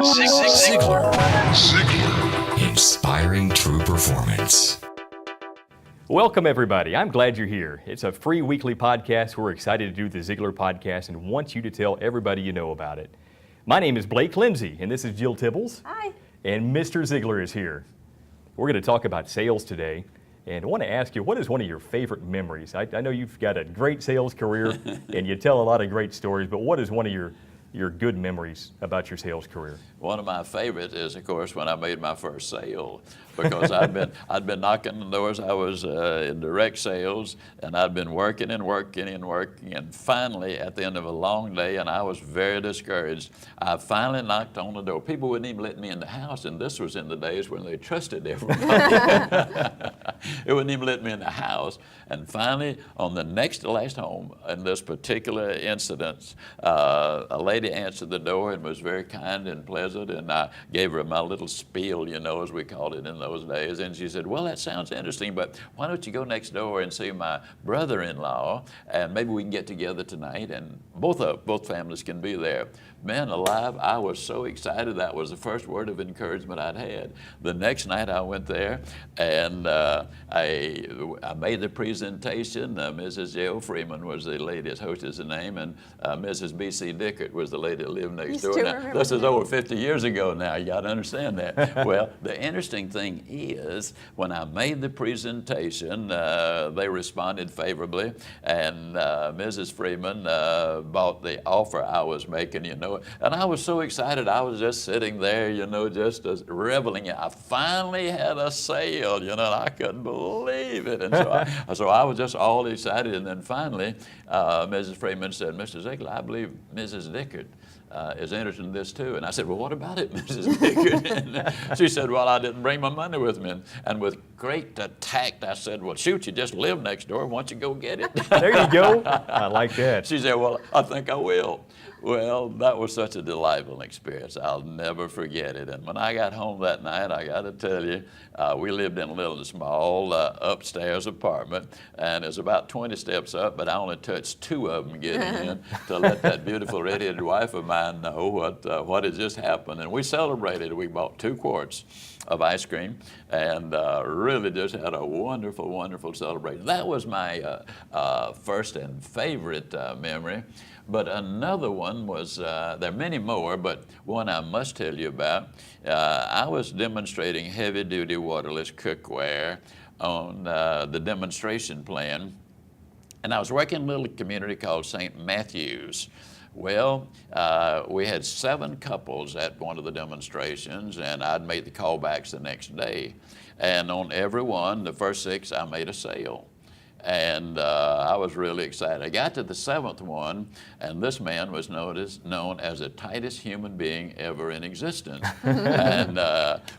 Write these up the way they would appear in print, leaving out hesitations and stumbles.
Ziglar. Inspiring true performance. Welcome, everybody. I'm glad you're here. It's a free weekly podcast. We're excited to do the Ziglar podcast and want you to tell everybody you know about it. My name is Blake Lindsay, and this is Jill Tibbles. Hi. And Mr. Ziglar is here. We're going to talk about sales today. And I want to ask you, what is one of your favorite memories? I know you've got a great sales career, and you tell a lot of great stories, but what is one of your good memories about your sales career? One of my favorites is, of course, when I made my first sale, because I'd been knocking on doors. I was in direct sales, and I'd been working, and finally, at the end of a long day, and I was very discouraged, I finally knocked on the door. People wouldn't even let me in the house, and this was in the days when they trusted everybody. It wouldn't even let me in the house. And finally, on the next to last home, in this particular incident, a lady answered the door and was very kind and pleasant, and I gave her my little spiel, as we called it in those days. And she said, well, that sounds interesting, but why don't you go next door and see my brother-in-law, and maybe we can get together tonight, and both families can be there. Man alive, I was so excited. That was the first word of encouragement I'd had. The next night I went there, and I made the presentation. Mrs. J.O. Freeman was the lady, as host is the name, and Mrs. B.C. Dickert was the lady that lived next door. Now, this is over 50 years ago now. You got to understand that. Well, the interesting thing is, when I made the presentation, they responded favorably, and Mrs. Freeman bought the offer I was making, and I was so excited. I was just sitting there, just reveling. I finally had a sale, and I couldn't believe it. And so I was just all excited. And then finally, Mrs. Freeman said, Mr. Ziglar, I believe Mrs. Dickert is interested in this too. And I said, well, what about it, Mrs. Dickert? And she said, well, I didn't bring my money with me. And with great tact, I said, well, shoot, you just live next door. Why don't you go get it? There you go. I like that. She said, well, I think I will. Well, that was such a delightful experience. I'll never forget it. And when I got home that night, I got to tell you, we lived in a little small upstairs apartment, and it's about 20 steps up, but I only touched 2 of them getting in to let that beautiful red-headed wife of mine know what had just happened. And we celebrated. We bought 2 quarts of ice cream, and really just had a wonderful, wonderful celebration. That was my first and favorite memory. But another one was, there are many more, but one I must tell you about. I was demonstrating heavy-duty waterless cookware on the demonstration plan, and I was working in a little community called St. Matthews. Well, we had 7 couples at one of the demonstrations, and I'd made the callbacks the next day. And on every one, the first 6, I made a sale. And I was really excited. I got to the 7th one, and this man was known as the tightest human being ever in existence. And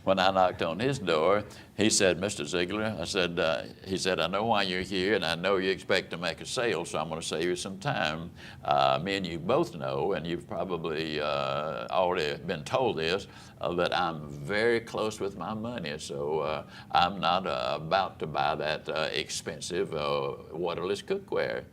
when I knocked on his door, he said, Mr. Ziglar, he said, I know why you're here, and I know you expect to make a sale, so I'm going to save you some time. Me and you both know, and you've probably already been told this, that I'm very close with my money, so I'm not about to buy that expensive waterless cookware.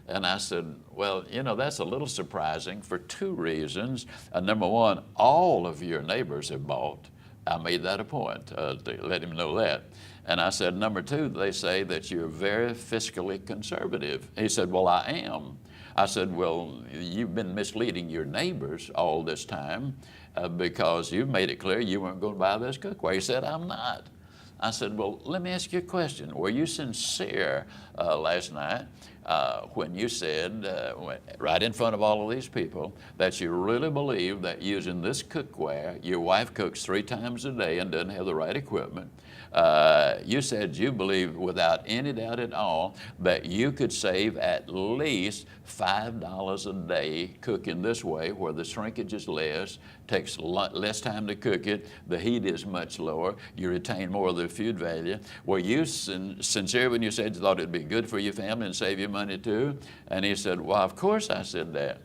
And I said, well, that's a little surprising for 2 reasons. Number one, all of your neighbors have bought. I made that a point to let him know that. And I said, number 2, they say that you're very fiscally conservative. He said, well, I am. I said, well, you've been misleading your neighbors all this time because you've made it clear you weren't going to buy this cookware. He said, I'm not. I said, well, let me ask you a question. Were you sincere last night when you said, right in front of all of these people, that you really believe that using this cookware, your wife cooks 3 times a day and doesn't have the right equipment? You said you believe without any doubt at all that you could save at least $5 a day cooking this way, where the shrinkage is less, takes less time to cook it, the heat is much lower, you retain more of the food value. Were you sincere when you said you thought it'd be good for your family and save you money too? And he said, well, of course I said that.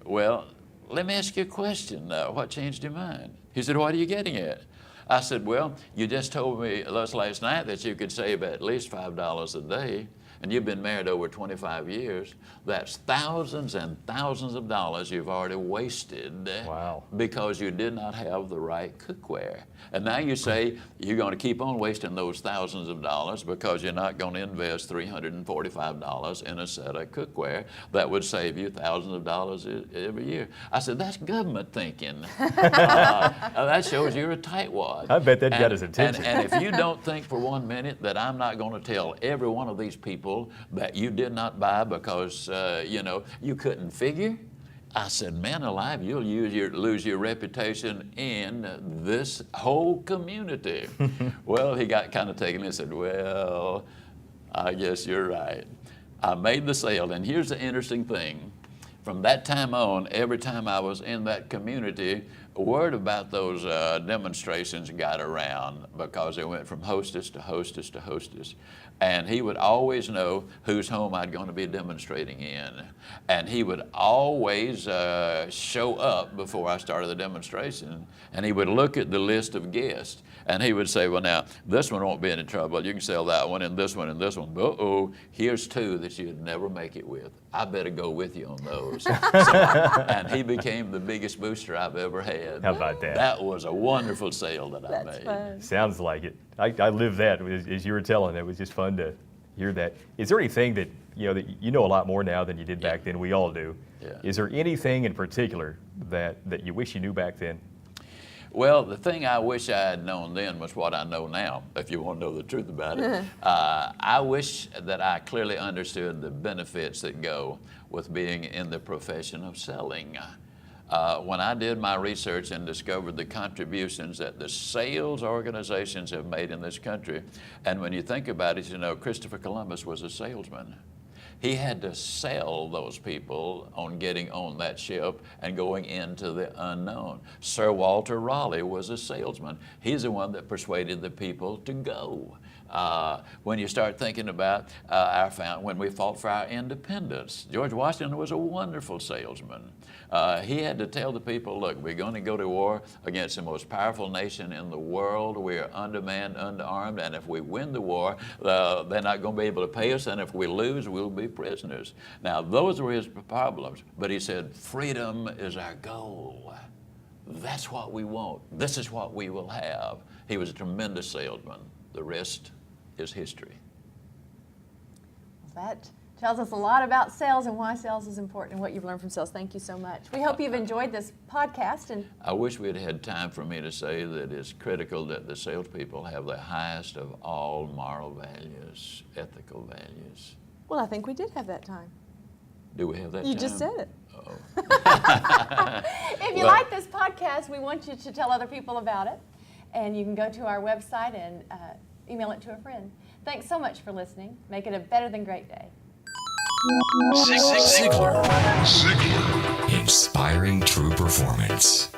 Well, let me ask you a question. What changed your mind? He said, what are you getting at? I said, well, you just told me last night that you could save at least $5 a day. and you've been married over 25 years, that's thousands and thousands of dollars you've already wasted. Wow. Because you did not have the right cookware. And now you say you're going to keep on wasting those thousands of dollars because you're not going to invest $345 in a set of cookware that would save you thousands of dollars every year. I said, that's government thinking. That shows you're a tightwad. I bet that got his attention. And if you don't think for 1 minute that I'm not going to tell every one of these people that you did not buy because, you couldn't figure, I said, man alive, you'll lose your reputation in this whole community. Well, he got kind of taken and said, well, I guess you're right. I made the sale, and here's the interesting thing. From that time on, every time I was in that community, word about those demonstrations got around because it went from hostess to hostess to hostess. And he would always know whose home I'd going to be demonstrating in. And he would always show up before I started the demonstration, and he would look at the list of guests, and he would say, well, now, this one won't be any trouble. You can sell that one and this one and this one. Uh-oh, here's two that you'd never make it with. I better go with you on those. And he became the biggest booster I've ever had. How about that? That was a wonderful sale that I That's made. fun. Sounds like it. I lived that as you were telling. It was just fun to hear that. Is there anything that you know a lot more now than you did back then? We all do. Yeah. Is there anything in particular that you wish you knew back then? Well, the thing I wish I had known then was what I know now, if you want to know the truth about it. I wish that I clearly understood the benefits that go with being in the profession of selling. When I did my research and discovered the contributions that the sales organizations have made in this country, and when you think about it, Christopher Columbus was a salesman. He had to sell those people on getting on that ship and going into the unknown. Sir Walter Raleigh was a salesman. He's the one that persuaded the people to go. When you start thinking about when we fought for our independence, George Washington was a wonderful salesman. He had to tell the people, look, we're going to go to war against the most powerful nation in the world. We are undermanned, underarmed, and if we win the war, they're not going to be able to pay us, and if we lose, we'll be prisoners. Now, those were his problems, but he said, freedom is our goal. That's what we want. This is what we will have. He was a tremendous salesman. The rest is history. That tells us a lot about sales and why sales is important and what you've learned from sales. Thank you so much. We hope you've enjoyed this podcast. And I wish we'd had time for me to say that it's critical that the salespeople have the highest of all moral values, ethical values. well, I think we did have that time. Do we have that You time? just said it. Oh. If you like this podcast, we want you to tell other people about it. And you can go to our website and email it to a friend. Thanks so much for listening. Make it a better than great day. Ziegler. Inspiring true performance.